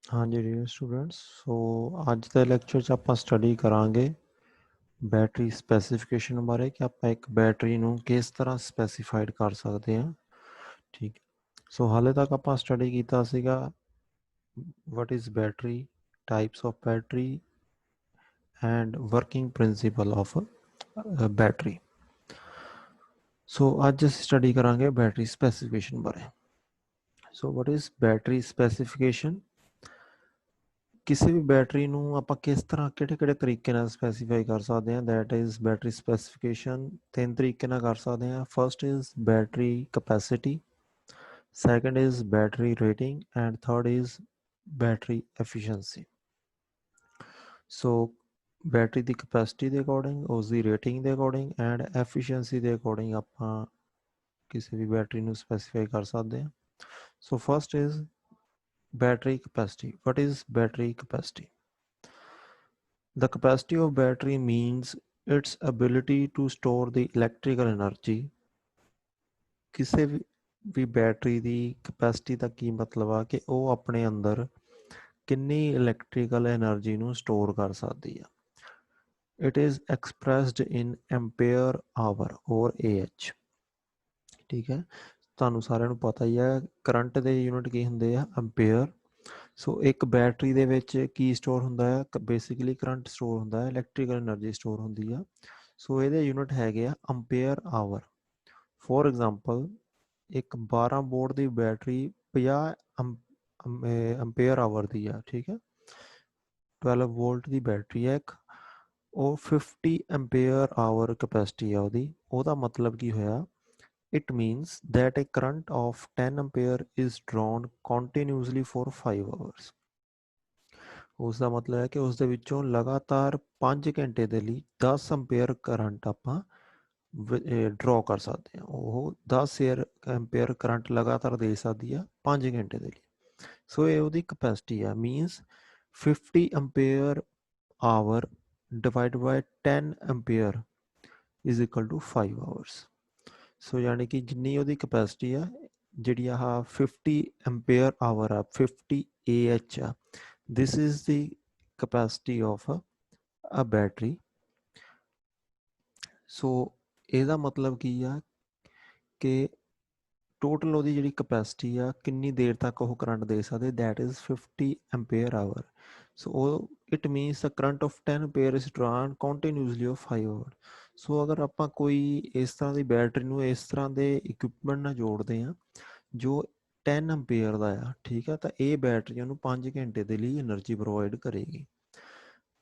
हाँ जी dear students, सो ਅੱਜ ਦੇ ਲੈਕਚਰ 'ਚ ਆਪਾਂ ਸਟੱਡੀ ਕਰਾਂਗੇ ਬੈਟਰੀ ਸਪੈਸੀਫਿਕੇਸ਼ਨ ਬਾਰੇ ਕਿ ਆਪਾਂ ਇੱਕ ਬੈਟਰੀ ਨੂੰ ਕਿਸ ਤਰ੍ਹਾਂ ਸਪੈਸੀਫਾਈਡ ਕਰ ਸਕਦੇ ਹਾਂ। ਠੀਕ, ਸੋ ਹਾਲੇ ਤੱਕ ਆਪਾਂ ਸਟੱਡੀ ਕੀਤਾ ਸੀਗਾ what is battery, types of battery and working principle of battery। ਸੋ ਅੱਜ ਅਸੀਂ ਸਟੱਡੀ ਕਰਾਂਗੇ ਬੈਟਰੀ ਸਪੈਸੀਫਿਕੇਸ਼ਨ ਬਾਰੇ। ਸੋ what is battery specification? ਕਿਸੇ ਵੀ ਬੈਟਰੀ ਨੂੰ ਆਪਾਂ ਕਿਸ ਤਰ੍ਹਾਂ ਕਿਹੜੇ ਤਰੀਕੇ ਨਾਲ ਸਪੈਸੀਫਾਈ ਕਰ ਸਕਦੇ ਹਾਂ, ਦੈਟ ਇਜ਼ ਬੈਟਰੀ ਸਪੈਸੀਫਿਕੇਸ਼ਨ ਤਿੰਨ ਤਰੀਕੇ ਨਾਲ ਕਰ ਸਕਦੇ ਹਾਂ। First is battery capacity, second is battery rating and third is battery efficiency. So battery the capacity ਦੇ ਅਕੋਰਡਿੰਗ, ਉਸ ਦੀ ਰੇਟਿੰਗ ਦੇ ਅਕੋਰਡਿੰਗ ਐਂਡ ਐਫੀਸ਼ੀਐਂਸੀ ਦੇ ਅਕੋਰਡਿੰਗ ਆਪਾਂ ਕਿਸੇ ਵੀ ਬੈਟਰੀ ਨੂੰ ਸਪੈਸੀਫਾਈ ਕਰ ਸਕਦੇ ਹਾਂ। ਸੋ first is battery capacity. What is battery capacity? The capacity of battery means its ability to store the electrical energy। ਕਿਸੇ ਵੀ ਬੈਟਰੀ ਦੀ ਕਪੈਸਿਟੀ ਦਾ ਕੀ ਮਤਲਬ ਆ ਕਿ ਉਹ ਆਪਣੇ ਅੰਦਰ ਕਿੰਨੀ ਇਲੈਕਟ੍ਰੀਕਲ એનર્ਜੀ ਨੂੰ ਸਟੋਰ ਕਰ ਸਕਦੀ ਆ। It is expressed in ampere hour ਔਰ AH। ਠੀਕ ਹੈ, ਤੁਹਾਨੂੰ ਸਾਰਿਆਂ ਨੂੰ ਪਤਾ ਹੀ ਹੈ ਕਰੰਟ ਦੇ ਯੂਨਿਟ ਕੀ ਹੁੰਦੇ ਆ, ਐਂਪੀਅਰ। ਸੋ ਇੱਕ ਬੈਟਰੀ ਦੇ ਵਿੱਚ ਕੀ ਸਟੋਰ ਹੁੰਦਾ ਹੈ, ਬੇਸਿਕਲੀ ਕਰੰਟ ਸਟੋਰ ਹੁੰਦਾ ਹੈ, ਇਲੈਕਟ੍ਰੀਕਲ એનર્ਜੀ ਸਟੋਰ ਹੁੰਦੀ ਆ। ਸੋ ਇਹਦੇ ਯੂਨਿਟ ਹੈਗੇ ਆ ਐਂਪੀਅਰ ਆਵਰ। ਫੋਰ ਐਗਜ਼ਾਮਪਲ ਇੱਕ 12 ਵੋਲਟ ਦੀ ਬੈਟਰੀ 50 ਐਂਪੀਅਰ ਆਵਰ ਦੀ ਆ। ਠੀਕ ਹੈ, 12 ਵੋਲਟ ਦੀ ਬੈਟਰੀ ਹੈ ਇੱਕ, ਉਹ 50 ਐਂਪੀਅਰ ਆਵਰ ਕਪੈਸਿਟੀ ਆ ਉਹਦੀ। ਉਹਦਾ ਮਤਲਬ ਕੀ ਹੋਇਆ, it means that a current of 10 ampere is drawn continuously for 5 hours। ਉਸ ਦਾ ਮਤਲਬ ਹੈ ਕਿ ਉਸ ਦੇ ਵਿੱਚੋਂ ਲਗਾਤਾਰ 5 ਘੰਟੇ ਦੇ ਲਈ 10 ਐਂਪੀਅਰ ਕਰੰਟ ਆਪਾਂ ਡਰਾਅ ਕਰ ਸਕਦੇ ਹਾਂ। ਉਹ 10 ਐਂਪੀਅਰ ਕਰੰਟ ਲਗਾਤਾਰ ਦੇ ਸਕਦੀ ਆ 5 ਘੰਟੇ ਦੇ ਲਈ। ਸੋ ਇਹ ਉਹਦੀ ਕਪੈਸਿਟੀ ਆ, means 50 ampere hour divided by 10 ampere is equal to 5 hours. So ਯਾਨੀ ਕਿ ਜਿੰਨੀ ਉਹਦੀ ਕਪੈਸਿਟੀ ਆ, ਜਿਹੜੀ ਆਹ 50 ਐਂਪੀਅਰ ਆਵਰ ਆ, 50 AH ਆ, this is the capacity of a battery। ਸੋ ਇਹਦਾ ਮਤਲਬ ਕੀ ਆ ਕਿ ਟੋਟਲ ਉਹਦੀ ਜਿਹੜੀ ਕਪੈਸਿਟੀ ਆ, ਕਿੰਨੀ ਦੇਰ ਤੱਕ ਉਹ ਕਰੰਟ ਦੇ ਸਕਦੇ, that is 50 ampere hour. So ਉਹ it means the current of 10 ampere is drawn continuously of 5 hour. So ਅਗਰ ਆਪਾਂ ਕੋਈ ਇਸ ਤਰ੍ਹਾਂ ਦੀ ਬੈਟਰੀ ਨੂੰ ਇਸ ਤਰ੍ਹਾਂ ਦੇ ਇਕਵਿਪਮੈਂਟ ਨਾਲ ਜੋੜਦੇ ਹਾਂ ਜੋ 10 ਐਂਪੀਅਰ ਦਾ ਆ, ਠੀਕ ਹੈ, ਤਾਂ ਇਹ ਬੈਟਰੀ ਉਹਨੂੰ 5 ਘੰਟੇ ਦੇ ਲਈ એનર્ਜੀ ਪ੍ਰੋਵਾਈਡ ਕਰੇਗੀ।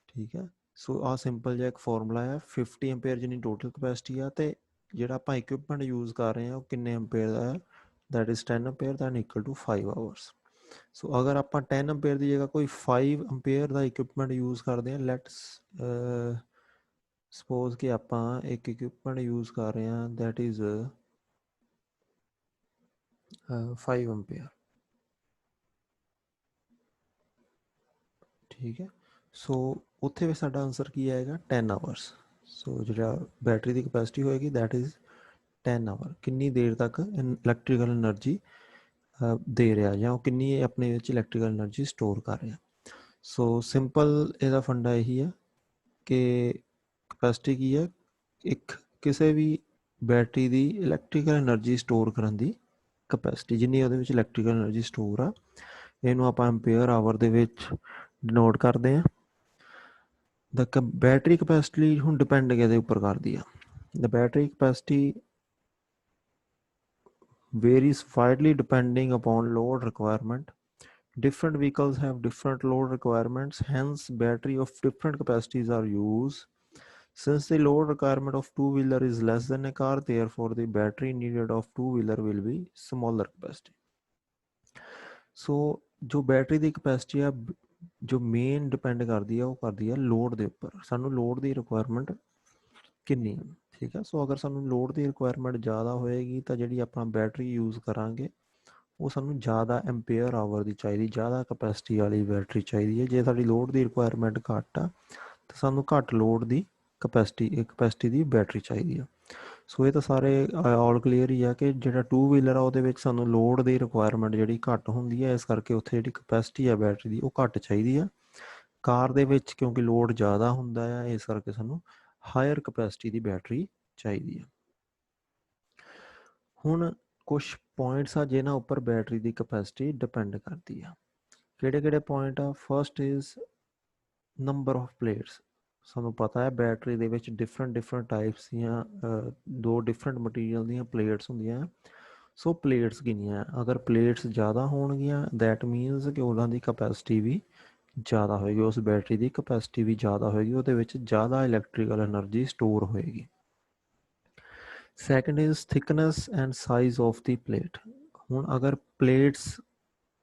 ਠੀਕ ਹੈ, ਸੋ ਆਹ ਸਿੰਪਲ ਜਿਹਾ ਇੱਕ ਫਾਰਮੂਲਾ ਹੈ। 50 ਐਂਪੀਅਰ ਜਿੰਨੀ ਟੋਟਲ ਕਪੈਸਿਟੀ ਆ, ਅਤੇ ਜਿਹੜਾ ਆਪਾਂ ਇਕਵਿਪਮੈਂਟ ਯੂਜ਼ ਕਰ ਰਹੇ ਹਾਂ ਉਹ ਕਿੰਨੇ ਐਂਪੀਅਰ ਦਾ ਹੈ, that is 10 ampere, then equal to 5 hours. So ਅਗਰ ਆਪਾਂ 10 ਐਂਪੀਅਰ ਦੀ ਜਗ੍ਹਾ ਕੋਈ 5 ਐਂਪੀਅਰ ਦਾ ਇਕਵਿਪਮੈਂਟ ਯੂਜ਼ ਕਰਦੇ ਹਾਂ, ਲੈਟਸ ਸਪੋਜ਼ ਕਿ ਆਪਾਂ ਇੱਕ ਇਕਵਿਪਮੈਂਟ ਯੂਜ਼ ਕਰ ਰਹੇ ਹਾਂ ਦੈਟ ਇਜ਼ 5 ਐਂਪੀਅਰ। ਠੀਕ ਹੈ, ਸੋ ਉੱਥੇ ਵੀ ਸਾਡਾ ਆਨਸਰ ਕੀ ਆਏਗਾ, 10 ਆਵਰਸ। ਸੋ ਜਿਹੜਾ ਬੈਟਰੀ ਦੀ ਕਪੈਸਿਟੀ ਹੋਏਗੀ ਦੈਟ ਇਜ਼ 10 ਆਵਰ। ਕਿੰਨੀ ਦੇਰ ਤੱਕ ਇਲੈਕਟ੍ਰੀਕਲ એનર્ਜੀ ਦੇ ਰਿਹਾ, ਜਾਂ ਉਹ ਕਿੰਨੀ ਆਪਣੇ ਵਿੱਚ ਇਲੈਕਟ੍ਰੀਕਲ એનર્ਜੀ ਸਟੋਰ ਕਰ ਰਿਹਾ। ਸੋ ਸਿੰਪਲ ਇਹਦਾ ਫੰਡਾ ਇਹੀ ਹੈ ਕਿ ਕਪੈਸਿਟੀ ਕੀ ਹੈ, ਇੱਕ ਕਿਸੇ ਵੀ ਬੈਟਰੀ ਦੀ ਇਲੈਕਟ੍ਰੀਕਲ એનર્ਜੀ ਸਟੋਰ ਕਰਨ ਦੀ ਕਪੈਸਿਟੀ, ਜਿੰਨੀ ਉਹਦੇ ਵਿੱਚ ਇਲੈਕਟ੍ਰੀਕਲ એનર્ਜੀ ਸਟੋਰ ਆ, ਇਹਨੂੰ ਆਪਾਂ ਐਂਪੀਅਰ ਆਵਰ ਦੇ ਵਿੱਚ ਡਿਨੋਟ ਕਰਦੇ ਹਾਂ। ਦ ਬੈਟਰੀ ਕਪੈਸਿਟੀ ਹੁਣ ਡਿਪੈਂਡ ਕਿਹਦੇ ਉੱਪਰ ਕਰਦੀ ਆ, the battery capacity varies widely depending upon load requirement। Different vehicles have different load requirements, hence battery of different capacities are used। Since the load requirement of two-wheeler is less than a car, therefore the battery needed of two-wheeler will be smaller capacity। So जो battery ਦੀ capacity ਆ, ਜੋ main depend ਕਰਦੀ ਆ, ਉਹ ਕਰਦੀ ਆ load ਦੇ ਉੱਪਰ। ਸਾਨੂੰ ਲੋਡ ਦੀ ਰਿਕੁਆਇਰਮੈਂਟ ਕਿੰਨੀ ਆ, ਠੀਕ ਆ। ਸੋ ਅਗਰ ਸਾਨੂੰ ਲੋਡ ਦੀ ਰਿਕੁਆਇਰਮੈਂਟ ਜ਼ਿਆਦਾ ਹੋਏਗੀ ਤਾਂ ਜਿਹੜੀ ਆਪਾਂ ਬੈਟਰੀ ਯੂਜ਼ ਕਰਾਂਗੇ ਉਹ ਸਾਨੂੰ ਜ਼ਿਆਦਾ ਐਂਪੀਅਰ ਆਵਰ ਦੀ ਚਾਹੀਦੀ, ਜ਼ਿਆਦਾ ਕਪੈਸਿਟੀ ਵਾਲੀ ਬੈਟਰੀ ਚਾਹੀਦੀ ਹੈ। ਜੇ ਸਾਡੀ ਲੋਡ ਦੀ ਰਿਕੁਆਇਰਮੈਂਟ ਘੱਟ ਆ ਤਾਂ ਸਾਨੂੰ ਘੱਟ ਲੋਡ ਦੀ ਕਪੈਸਿਟੀ ਦੀ ਬੈਟਰੀ ਚਾਹੀਦੀ ਆ। ਸੋ ਇਹ ਤਾਂ ਸਾਰੇ ਆਲ ਕਲੀਅਰ ਹੀ ਆ ਕਿ ਜਿਹੜਾ 2 ਵੀਲਰ ਆ ਉਹਦੇ ਵਿੱਚ ਸਾਨੂੰ ਲੋਡ ਦੀ ਰਿਕੁਆਇਰਮੈਂਟ ਜਿਹੜੀ ਘੱਟ ਹੁੰਦੀ ਹੈ, ਇਸ ਕਰਕੇ ਉੱਥੇ ਜਿਹੜੀ ਕਪੈਸਿਟੀ ਆ ਬੈਟਰੀ ਦੀ ਉਹ ਘੱਟ ਚਾਹੀਦੀ ਆ। ਕਾਰ ਦੇ ਵਿੱਚ ਕਿਉਂਕਿ ਲੋਡ ਜ਼ਿਆਦਾ ਹੁੰਦਾ ਆ, ਇਸ ਕਰਕੇ ਸਾਨੂੰ ਹਾਇਰ ਕਪੈਸਿਟੀ ਦੀ ਬੈਟਰੀ ਚਾਹੀਦੀ ਆ। ਹੁਣ ਕੁਛ ਪੁਆਇੰਟਸ ਆ ਜਿਨ੍ਹਾਂ ਉੱਪਰ ਬੈਟਰੀ ਦੀ ਕਪੈਸਿਟੀ ਡਿਪੈਂਡ ਕਰਦੀ ਆ। ਕਿਹੜੇ ਪੁਆਇੰਟ ਆ? First is number of plates. ਸਾਨੂੰ ਪਤਾ ਹੈ ਬੈਟਰੀ ਦੇ ਵਿੱਚ ਡਿਫਰੈਂਟ ਟਾਈਪਸ ਦੀਆਂ 2 ਡਿਫਰੈਂਟ ਮਟੀਰੀਅਲ ਦੀਆਂ ਪਲੇਟਸ ਹੁੰਦੀਆਂ। ਸੋ ਪਲੇਟਸ ਕਿੰਨੀਆਂ? ਅਗਰ ਪਲੇਟਸ ਜ਼ਿਆਦਾ ਹੋਣਗੀਆਂ ਦੈਟ ਮੀਨਸ ਕਿ ਉਹਨਾਂ ਦੀ ਕਪੈਸਿਟੀ ਵੀ ਜ਼ਿਆਦਾ ਹੋਏਗੀ, ਉਸ ਬੈਟਰੀ ਦੀ ਕਪੈਸਿਟੀ ਵੀ ਜ਼ਿਆਦਾ ਹੋਏਗੀ, ਉਹਦੇ ਵਿੱਚ ਜ਼ਿਆਦਾ ਇਲੈਕਟ੍ਰੀਕਲ ਐਨਰਜੀ ਸਟੋਰ ਹੋਏਗੀ। Second is thickness and size of the plate. ਹੁਣ ਅਗਰ ਪਲੇਟਸ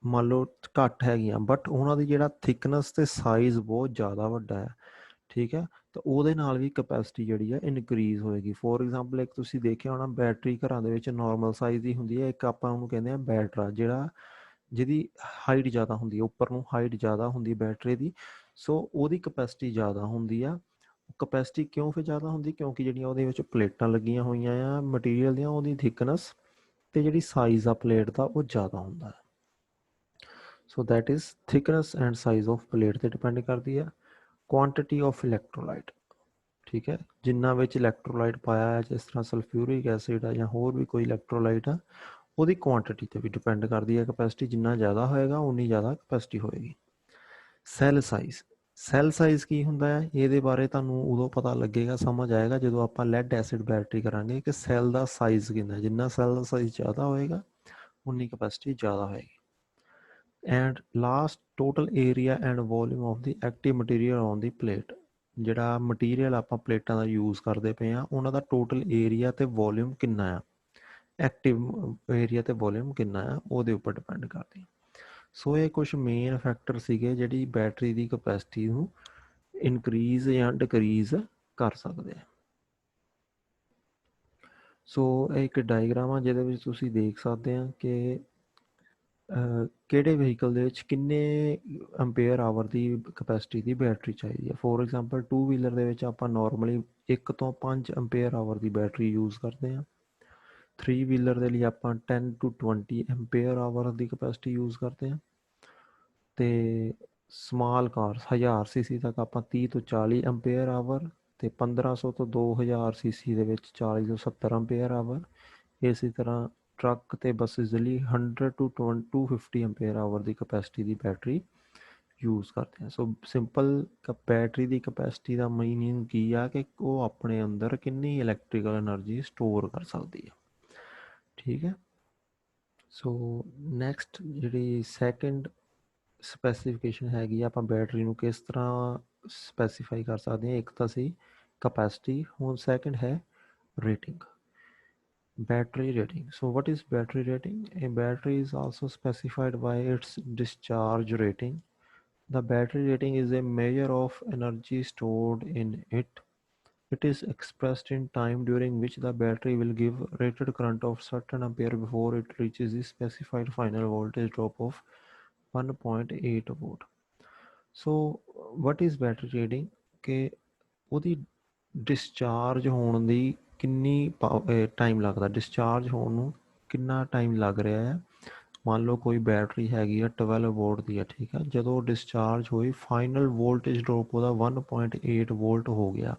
ਮੰਨ ਲਓ ਘੱਟ ਹੈਗੀਆਂ ਬਟ ਉਹਨਾਂ ਦੀ ਜਿਹੜਾ ਥਿਕਨੈਸ ਅਤੇ ਸਾਈਜ਼ ਬਹੁਤ ਜ਼ਿਆਦਾ ਵੱਡਾ ਹੈ, ਠੀਕ ਹੈ, ਤਾਂ ਉਹਦੇ ਨਾਲ ਵੀ ਕਪੈਸਿਟੀ ਜਿਹੜੀ ਹੈ ਇਨਕਰੀਜ਼ ਹੋਏਗੀ। ਫੋਰ ਐਗਜ਼ਾਮਪਲ ਇੱਕ ਤੁਸੀਂ ਦੇਖਿਆ ਹੋਣਾ ਬੈਟਰੀ ਘਰਾਂ ਦੇ ਵਿੱਚ ਨੋਰਮਲ ਸਾਈਜ਼ ਦੀ ਹੁੰਦੀ ਹੈ, ਇੱਕ ਆਪਾਂ ਉਹਨੂੰ ਕਹਿੰਦੇ ਹਾਂ ਬੈਟਰਾ, ਜਿਹਦੀ ਹਾਈਟ ਜ਼ਿਆਦਾ ਹੁੰਦੀ ਹੈ, ਉੱਪਰ ਨੂੰ ਹਾਈਟ ਜ਼ਿਆਦਾ ਹੁੰਦੀ ਬੈਟਰੀ ਦੀ, ਸੋ ਉਹਦੀ ਕਪੈਸਿਟੀ ਜ਼ਿਆਦਾ ਹੁੰਦੀ ਆ। ਕਪੈਸਿਟੀ ਕਿਉਂ ਫਿਰ ਜ਼ਿਆਦਾ ਹੁੰਦੀ? ਕਿਉਂਕਿ ਜਿਹੜੀਆਂ ਉਹਦੇ ਵਿੱਚ ਪਲੇਟਾਂ ਲੱਗੀਆਂ ਹੋਈਆਂ ਆ ਮਟੀਰੀਅਲ ਦੀਆਂ, ਉਹਦੀ ਥਿਕਨੈਸ ਅਤੇ ਜਿਹੜੀ ਸਾਈਜ਼ ਆ ਪਲੇਟ ਦਾ ਉਹ ਜ਼ਿਆਦਾ ਹੁੰਦਾ ਹੈ। So that is thickness and size of plate 'ਤੇ ਡਿਪੈਂਡ ਕਰਦੀ ਹੈ। ਕੁਆਂਟਿਟੀ ਆਫ ਇਲੈਕਟ੍ਰੋਲਾਈਟ, ਠੀਕ ਹੈ, ਜਿੰਨਾ ਵਿੱਚ ਇਲੈਕਟ੍ਰੋਲਾਈਟ ਪਾਇਆ ਹੈ, ਜਿਸ ਤਰ੍ਹਾਂ ਸਲਫਿਊਰਿਕ ਐਸਿਡ ਆ ਜਾਂ ਹੋਰ ਵੀ ਕੋਈ ਇਲੈਕਟ੍ਰੋਲਾਈਟ ਆ, ਉਹਦੀ ਕੁਆਂਟਿਟੀ 'ਤੇ ਵੀ ਡਿਪੈਂਡ ਕਰਦੀ ਹੈ ਕਪੈਸਿਟੀ। ਜਿੰਨਾ ਜ਼ਿਆਦਾ ਹੋਏਗਾ ਉਨੀ ਜ਼ਿਆਦਾ ਕਪੈਸਿਟੀ ਹੋਏਗੀ। ਸੈੱਲ ਸਾਈਜ਼ ਕੀ ਹੁੰਦਾ ਹੈ? ਇਹਦੇ ਬਾਰੇ ਤੁਹਾਨੂੰ ਉਦੋਂ ਪਤਾ ਲੱਗੇਗਾ, ਸਮਝ ਆਏਗਾ ਜਦੋਂ ਆਪਾਂ ਲੈਡ ਐਸਿਡ ਬੈਟਰੀ ਕਰਾਂਗੇ ਕਿ ਸੈੱਲ ਦਾ ਸਾਈਜ਼ ਕਿੰਨਾ। ਜਿੰਨਾ ਸੈੱਲ ਦਾ ਸਾਈਜ਼ ਜ਼ਿਆਦਾ ਹੋਏਗਾ ਉਨੀ ਕਪੈਸਿਟੀ ਜ਼ਿਆਦਾ ਹੋਏਗੀ। And last total area and volume of the active material on the plate. ਜਿਹੜਾ ਮਟੀਰੀਅਲ ਆਪਾਂ ਪਲੇਟਾਂ ਦਾ ਯੂਜ਼ ਕਰਦੇ ਪਏ ਹਾਂ ਉਹਨਾਂ ਦਾ ਟੋਟਲ ਏਰੀਆ ਅਤੇ ਵੋਲਿਊਮ ਕਿੰਨਾ ਆ, ਐਕਟਿਵ ਏਰੀਆ ਅਤੇ ਵੋਲਿਊਮ ਕਿੰਨਾ ਆ, ਉਹਦੇ ਉੱਪਰ ਡਿਪੈਂਡ ਕਰਦੀ। ਸੋ ਇਹ ਕੁਛ ਮੇਨ ਫੈਕਟਰ ਸੀਗੇ ਜਿਹੜੀ ਬੈਟਰੀ ਦੀ ਕਪੈਸਿਟੀ ਨੂੰ ਇਨਕਰੀਜ਼ ਜਾਂ ਡਿਕਰੀਜ਼ ਕਰ ਸਕਦੇ ਆ। ਸੋ ਇਹ ਇੱਕ ਡਾਇਗਰਾਮ ਆ ਜਿਹਦੇ ਵਿੱਚ ਤੁਸੀਂ ਦੇਖ ਸਕਦੇ ਆ ਕਿ ਕਿਹੜੇ ਵਹੀਕਲ ਦੇ ਵਿੱਚ ਕਿੰਨੇ ਐਂਪੀਅਰ ਆਵਰ ਦੀ ਕਪੈਸਿਟੀ ਦੀ ਬੈਟਰੀ ਚਾਹੀਦੀ ਹੈ। ਫੋਰ ਐਗਜ਼ਾਮਪਲ 2 ਵੀਲਰ ਦੇ ਵਿੱਚ ਆਪਾਂ ਨੋਰਮਲੀ 1 ਤੋਂ 5 ਐਂਪੀਅਰ ਆਵਰ ਦੀ ਬੈਟਰੀ ਯੂਜ਼ ਕਰਦੇ ਹਾਂ। 3 ਵੀਲਰ ਦੇ ਲਈ ਆਪਾਂ 10 to 20 ampere hour the capacity use ਕਰਦੇ ਹਾਂ। ਅਤੇ ਸਮਾਲ ਕਾਰਸ 1000 ਸੀਸੀ ਤੱਕ ਆਪਾਂ 30 ਤੋਂ 40 ਐਂਪੀਅਰ ਆਵਰ, ਅਤੇ 1500 ਤੋਂ 2000 ਸੀਸੀ ਦੇ ਵਿੱਚ 40 ਤੋਂ 70 ਐਂਪੀਅਰ ਆਵਰ। ਇਸੇ ਤਰ੍ਹਾਂ ਟਰੱਕ ਅਤੇ ਬੱਸਿਸ ਦੇ ਲਈ 100 to 250 ampere hour the capacity the battery use ਕਰਦੇ ਹਾਂ। ਸੋ ਸਿੰਪਲ ਬੈਟਰੀ ਦੀ ਕਪੈਸਿਟੀ ਦਾ ਮੀਨਿੰਗ ਕੀ ਆ ਕਿ ਉਹ ਆਪਣੇ ਅੰਦਰ ਕਿੰਨੀ ਇਲੈਕਟ੍ਰੀਕਲ ਐਨਰਜੀ ਸਟੋਰ ਕਰ ਸਕਦੀ ਹੈ, ਠੀਕ ਹੈ। ਸੋ ਨੈਕਸਟ ਜਿਹੜੀ ਸੈਕਿੰਡ ਸਪੈਸੀਫਿਕੇਸ਼ਨ ਹੈਗੀ ਆ, ਆਪਾਂ ਬੈਟਰੀ ਨੂੰ ਕਿਸ ਤਰ੍ਹਾਂ ਸਪੈਸੀਫਾਈ ਕਰ ਸਕਦੇ ਹਾਂ। ਇੱਕ ਤਾਂ ਸੀ ਕਪੈਸਿਟੀ, ਹੁਣ ਸੈਕਿੰਡ ਹੈ rating, battery rating. So what is battery rating? A battery is also specified by its discharge rating. The battery rating is a measure of energy stored in it. It is expressed in time during which the battery will give rated current of certain ampere before it reaches the specified final voltage drop of 1.8 volt. So what is battery rating? ਕਿ ਉਹਦੀ discharge ਹੋਣ ਦੀ ਕਿੰਨੀ time ਲੱਗਦਾ, discharge ਹੋਣ ਨੂੰ ਕਿੰਨਾ time ਲੱਗ ਰਿਹਾ ਹੈ। ਮੰਨ ਲਓ ਕੋਈ ਬੈਟਰੀ ਹੈਗੀ ਆ 12 ਵੋਲਟ ਦੀ ਆ, ਠੀਕ ਆ, ਜਦੋਂ ਡਿਸਚਾਰਜ ਹੋਈ ਫਾਈਨਲ ਵੋਲਟੇਜ ਡਰੋਪ ਉਹਦਾ 1.8 ਵੋਲਟ ਹੋ ਗਿਆ,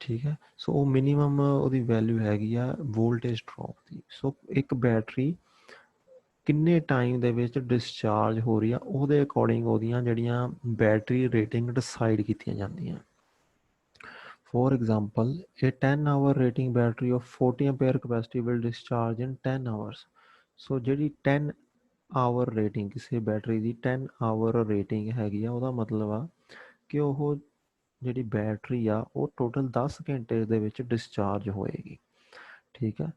ਠੀਕ ਹੈ। ਸੋ ਉਹ ਮਿਨੀਮਮ ਉਹਦੀ ਵੈਲਿਊ ਹੈਗੀ ਆ ਵੋਲਟੇਜ ਡਰੋਪ ਦੀ। ਸੋ ਇੱਕ ਬੈਟਰੀ ਕਿੰਨੇ ਟਾਈਮ ਦੇ ਵਿੱਚ ਡਿਸਚਾਰਜ ਹੋ ਰਹੀ ਆ ਉਹਦੇ ਅਕੋਰਡਿੰਗ ਉਹਦੀਆਂ ਜਿਹੜੀਆਂ ਬੈਟਰੀ ਰੇਟਿੰਗ ਡਿਸਾਈਡ ਕੀਤੀਆਂ ਜਾਂਦੀਆਂ। For example, a 10-hour rating battery of 40 ampere capacity will discharge in 10 hours. So ਜਿਹੜੀ 10 ਆਵਰ ਰੇਟਿੰਗ ਕਿਸੇ ਬੈਟਰੀ ਦੀ 10 ਆਵਰ ਰੇਟਿੰਗ ਹੈਗੀ ਆ, ਉਹਦਾ ਮਤਲਬ ਆ ਕਿ ਉਹ ਜਿਹੜੀ ਬੈਟਰੀ ਆ ਉਹ ਟੋਟਲ 10 ਘੰਟੇ ਦੇ ਵਿੱਚ ਡਿਸਚਾਰਜ ਹੋਏਗੀ, ਠੀਕ ਹੈ।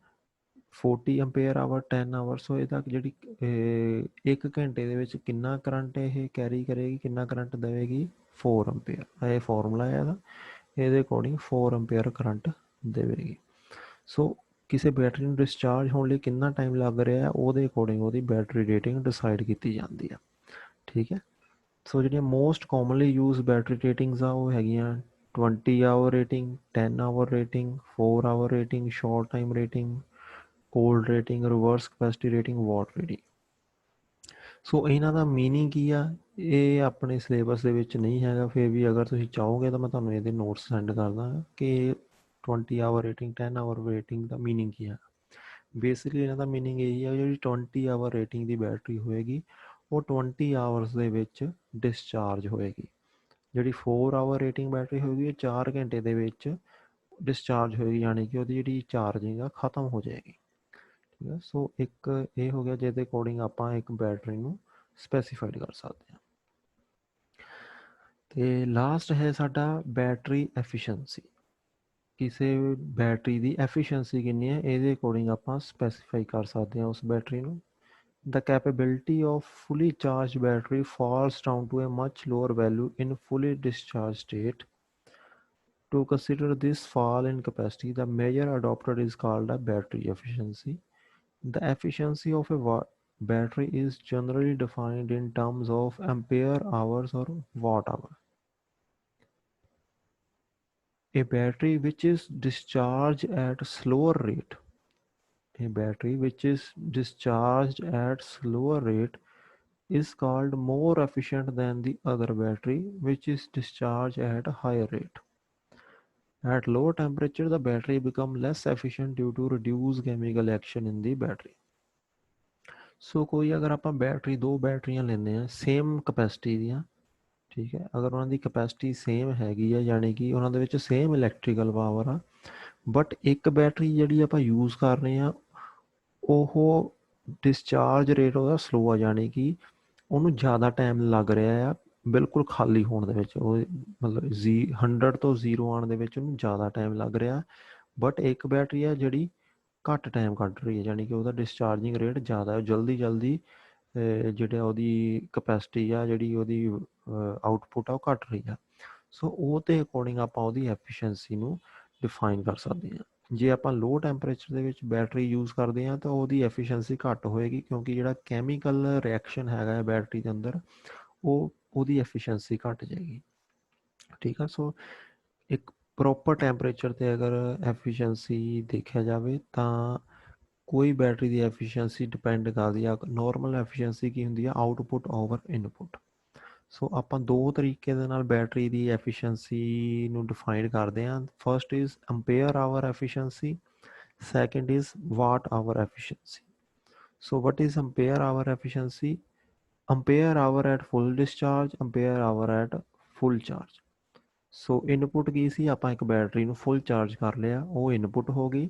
40 ਐਂਪੀਅਰ ਆਵਰ 10 ਆਵਰ, ਸੋ ਇਹ ਤੱਕ ਜਿਹੜੀ 1 ਘੰਟੇ ਦੇ ਵਿੱਚ ਕਿੰਨਾ ਕਰੰਟ ਇਹ ਕੈਰੀ ਕਰੇਗੀ, ਕਿੰਨਾ ਕਰੰਟ ਦੇਵੇਗੀ, 4 ਐਂਪੀਅਰ। ਇਹ ਫਾਰਮੂਲਾ ਹੈ ਇਹਦਾ, ਇਹਦੇ ਅਕੋਰਡਿੰਗ 4 ਐਂਪੀਅਰ ਕਰੰਟ ਦੇਵੇਗੀ। ਸੋ ਕਿਸੇ ਬੈਟਰੀ ਨੂੰ ਡਿਸਚਾਰਜ ਹੋਣ ਲਈ ਕਿੰਨਾ ਟਾਈਮ ਲੱਗ ਰਿਹਾ ਉਹਦੇ ਅਕੋਰਡਿੰਗ ਉਹਦੀ ਬੈਟਰੀ ਰੇਟਿੰਗ ਡਿਸਾਈਡ ਕੀਤੀ ਜਾਂਦੀ ਆ, ਠੀਕ ਹੈ। ਸੋ ਜਿਹੜੀਆਂ most commonly use battery ratings ਆ ਉਹ ਹੈਗੀਆਂ 20 hour rating, 10 hour rating, 4 hour rating, short time rating, cold rating, reverse capacity rating, watt rating. So ਇਹਨਾਂ ਦਾ ਮੀਨਿੰਗ ਕੀ ਆ, ਇਹ ਆਪਣੇ ਸਿਲੇਬਸ ਦੇ ਵਿੱਚ ਨਹੀਂ ਹੈਗਾ, ਫਿਰ ਵੀ ਅਗਰ ਤੁਸੀਂ ਚਾਹੋਗੇ ਤਾਂ ਮੈਂ ਤੁਹਾਨੂੰ ਇਹਦੇ ਨੋਟਸ ਸੈਂਡ ਕਰ ਦਾਂਗਾ ਕਿ 20 ਆਵਰ ਰੇਟਿੰਗ, 10 ਆਵਰ ਰੇਟਿੰਗ ਦਾ ਮੀਨਿੰਗ ਕੀ ਹੈ। ਬੇਸਿਕਲੀ ਇਹਨਾਂ ਦਾ ਮੀਨਿੰਗ ਇਹੀ ਆ, ਜਿਹੜੀ 20 ਆਵਰ ਰੇਟਿੰਗ ਦੀ ਬੈਟਰੀ ਹੋਏਗੀ ਉਹ 20 ਆਵਰਸ ਦੇ ਵਿੱਚ ਡਿਸਚਾਰਜ ਹੋਏਗੀ। ਜਿਹੜੀ 4 ਆਵਰ ਰੇਟਿੰਗ ਬੈਟਰੀ ਹੋਏਗੀ ਇਹ 4 ਘੰਟੇ ਦੇ ਵਿੱਚ ਡਿਸਚਾਰਜ ਹੋਏਗੀ, ਯਾਨੀ ਕਿ ਉਹਦੀ ਜਿਹੜੀ ਚਾਰਜਿੰਗ ਆ ਖਤਮ ਹੋ ਜਾਏਗੀ। ਠੀਕ ਹੈ, ਸੋ ਇੱਕ ਇਹ ਹੋ ਗਿਆ ਜਿਹਦੇ ਅਕੋਰਡਿੰਗ ਆਪਾਂ ਇੱਕ ਬੈਟਰੀ ਨੂੰ ਸਪੈਸੀਫਾਈਡ ਕਰ ਸਕਦੇ ਹਾਂ। ਤੇ ਲਾਸਟ ਹੈ ਸਾਡਾ ਬੈਟਰੀ ਐਫੀਸ਼ੀਐਂਸੀ। ਕਿਸੇ ਬੈਟਰੀ ਦੀ ਐਫੀਸ਼ੀਐਂਸੀ ਕਿੰਨੀ ਹੈ ਇਹਦੇ ਅਕੋਰਡਿੰਗ ਆਪਾਂ ਸਪੈਸੀਫਾਈ ਕਰ ਸਕਦੇ ਹਾਂ ਉਸ ਬੈਟਰੀ ਨੂੰ। The capability of fully charged battery falls down to a much lower value in fully discharged state. To consider this fall in capacity, the measure adopted is called a battery efficiency. The efficiency of a battery is generally defined in terms of ampere hours or watt hour. A battery which is discharged at slower rate. A battery which is discharged at slower rate is called more efficient than the other battery which is discharged at a higher rate. At low temperature, the battery becomes less efficient due to reduced chemical action in the battery. ਸੋ ਕੋਈ ਅਗਰ ਆਪਾਂ battery, ਦੋ ਬੈਟਰੀਆਂ ਲੈਂਦੇ ਹਾਂ same capacity ਦੀਆਂ, ਠੀਕ ਹੈ, ਅਗਰ ਉਹਨਾਂ ਦੀ ਕਪੈਸਿਟੀ ਸੇਮ ਹੈਗੀ ਆ, ਯਾਨੀ ਕਿ ਉਹਨਾਂ ਦੇ ਵਿੱਚ ਸੇਮ ਇਲੈਕਟ੍ਰੀਕਲ ਪਾਵਰ ਆ, ਬਟ ਇੱਕ ਬੈਟਰੀ ਜਿਹੜੀ ਆਪਾਂ ਯੂਜ਼ ਕਰ ਰਹੇ ਹਾਂ ਉਹ ਡਿਸਚਾਰਜ ਰੇਟ ਉਹਦਾ ਸਲੋ ਆ, ਯਾਨੀ ਕਿ ਉਹਨੂੰ ਜ਼ਿਆਦਾ ਟਾਈਮ ਲੱਗ ਰਿਹਾ ਆ ਬਿਲਕੁਲ ਖਾਲੀ ਹੋਣ ਦੇ ਵਿੱਚ, ਉਹ ਮਤਲਬ 100 ਤੋਂ 0 ਆਉਣ ਦੇ ਵਿੱਚ ਉਹਨੂੰ ਜ਼ਿਆਦਾ ਟਾਈਮ ਲੱਗ ਰਿਹਾ। ਬਟ ਇੱਕ ਬੈਟਰੀ ਆ ਜਿਹੜੀ ਘੱਟ ਟਾਈਮ ਕੱਢ ਰਹੀ ਹੈ, ਯਾਨੀ ਕਿ ਉਹਦਾ ਡਿਸਚਾਰਜਿੰਗ ਰੇਟ ਜ਼ਿਆਦਾ ਹੈ, ਜਲਦੀ ਜਲਦੀ ਜਿਹੜਾ ਉਹਦੀ ਕਪੈਸਿਟੀ ਆ, ਜਿਹੜੀ ਉਹਦੀ ਆਊਟਪੁੱਟ ਆ ਉਹ ਘੱਟ ਰਹੀ ਆ। ਸੋ ਉਹ ਦੇ ਅਕੋਰਡਿੰਗ ਆਪਾਂ ਉਹਦੀ ਐਫੀਸ਼ੀਐਂਸੀ ਨੂੰ ਡਿਫਾਈਨ ਕਰ ਸਕਦੇ ਹਾਂ। ਜੇ ਆਪਾਂ ਲੋ ਟੈਂਪਰੇਚਰ ਦੇ ਵਿੱਚ ਬੈਟਰੀ ਯੂਜ਼ ਕਰਦੇ ਹਾਂ ਤਾਂ ਉਹਦੀ ਐਫੀਸ਼ੀਐਂਸੀ ਘੱਟ ਹੋਏਗੀ, ਕਿਉਂਕਿ ਜਿਹੜਾ ਕੈਮੀਕਲ ਰਿਐਕਸ਼ਨ ਹੈਗਾ ਹੈ ਬੈਟਰੀ ਦੇ ਅੰਦਰ ਉਹਦੀ ਐਫੀਸ਼ੀਐਂਸੀ ਘੱਟ ਜਾਏਗੀ। ਠੀਕ ਆ, ਸੋ ਇੱਕ ਪ੍ਰੋਪਰ ਟੈਂਪਰੇਚਰ 'ਤੇ ਅਗਰ ਐਫੀਸ਼ੀਐਂਸੀ ਦੇਖਿਆ ਜਾਵੇ ਤਾਂ ਕੋਈ ਬੈਟਰੀ ਦੀ ਐਫੀਸ਼ੀਐਂਸੀ ਡਿਪੈਂਡ ਕਰਦੀ ਆ। ਨੋਰਮਲ ਐਫੀਸ਼ੀਐਂਸੀ ਕੀ ਹੁੰਦੀ ਆ, ਆਊਟਪੁੱਟ ਓਵਰ ਇਨਪੁੱਟ। ਸੋ ਆਪਾਂ ਦੋ ਤਰੀਕੇ ਦੇ ਨਾਲ ਬੈਟਰੀ ਦੀ ਐਫੀਸ਼ੀਐਂਸੀ ਨੂੰ ਡਿਫਾਈਨ ਕਰਦੇ ਹਾਂ। First is ampere hour efficiency, second is watt hour efficiency. So what is ampere hour efficiency? Ampere hour at full discharge, ampere hour at full charge. So input ਕੀ ਸੀ, ਆਪਾਂ ਇੱਕ battery ਨੂੰ full charge ਕਰ ਲਿਆ, ਉਹ input ਹੋ ਗਈ।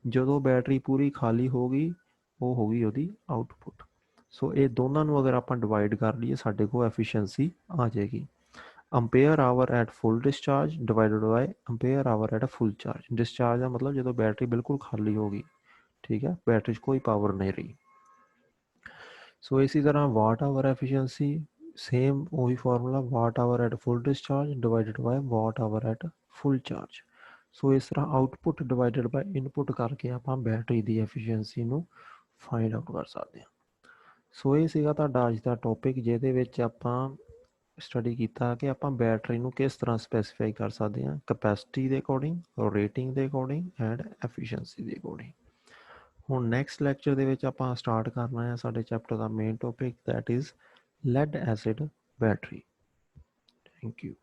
ਜਦੋਂ ਬੈਟਰੀ ਪੂਰੀ ਖਾਲੀ ਹੋ ਗਈ ਉਹ ਹੋ ਗਈ ਉਹਦੀ ਆਊਟਪੁੱਟ। ਸੋ ਇਹ ਦੋਨਾਂ ਨੂੰ ਅਗਰ ਆਪਾਂ ਡਿਵਾਈਡ ਕਰ ਲਈਏ ਸਾਡੇ ਕੋਲ ਐਫੀਸ਼ੀਐਂਸੀ ਆ ਜਾਏਗੀ। Ampere hour at full discharge divided by ampere hour at full charge. Discharge ਦਾ ਮਤਲਬ ਜਦੋਂ ਬੈਟਰੀ ਬਿਲਕੁਲ ਖਾਲੀ ਹੋ ਗਈ, ਠੀਕ ਹੈ, ਬੈਟਰੀ 'ਚ ਕੋਈ ਪਾਵਰ ਨਹੀਂ ਰਹੀ। ਸੋ ਇਸੇ ਤਰ੍ਹਾਂ ਵਾਟ ਆਵਰ ਐਫੀਸ਼ੀਐਂਸੀ, ਸੇਮ ਉਹੀ formula, watt hour at full discharge divided by watt hour at full charge. So ਇਸ ਤਰ੍ਹਾਂ ਆਊਟਪੁੱਟ ਡਿਵਾਈਡਡ ਬਾਈ ਇਨਪੁੱਟ ਕਰਕੇ ਆਪਾਂ ਬੈਟਰੀ ਦੀ ਐਫੀਸ਼ੀਐਂਸੀ ਨੂੰ ਫਾਈਂਡ ਆਊਟ ਕਰ ਸਕਦੇ ਹਾਂ। ਸੋ ਇਹ ਸੀਗਾ ਤੁਹਾਡਾ ਅੱਜ ਦਾ ਟੌਪਿਕ, ਜਿਹਦੇ ਵਿੱਚ ਆਪਾਂ ਸਟੱਡੀ ਕੀਤਾ ਕਿ ਆਪਾਂ ਬੈਟਰੀ ਨੂੰ ਕਿਸ ਤਰ੍ਹਾਂ ਸਪੈਸੀਫਾਈ ਕਰ ਸਕਦੇ ਹਾਂ, ਕਪੈਸਿਟੀ ਦੇ ਅਕੋਰਡਿੰਗ, ਰੇਟਿੰਗ ਦੇ ਅਕੋਰਡਿੰਗ ਐਂਡ ਐਫੀਸ਼ੀਐਂਸੀ ਦੇ ਅਕੋਰਡਿੰਗ। ਹੁਣ ਨੈਕਸਟ ਲੈਕਚਰ ਦੇ ਵਿੱਚ ਆਪਾਂ ਸਟਾਰਟ ਕਰਨਾ ਹੈ ਸਾਡੇ ਚੈਪਟਰ ਦਾ main topic, that is lead acid battery. Thank you.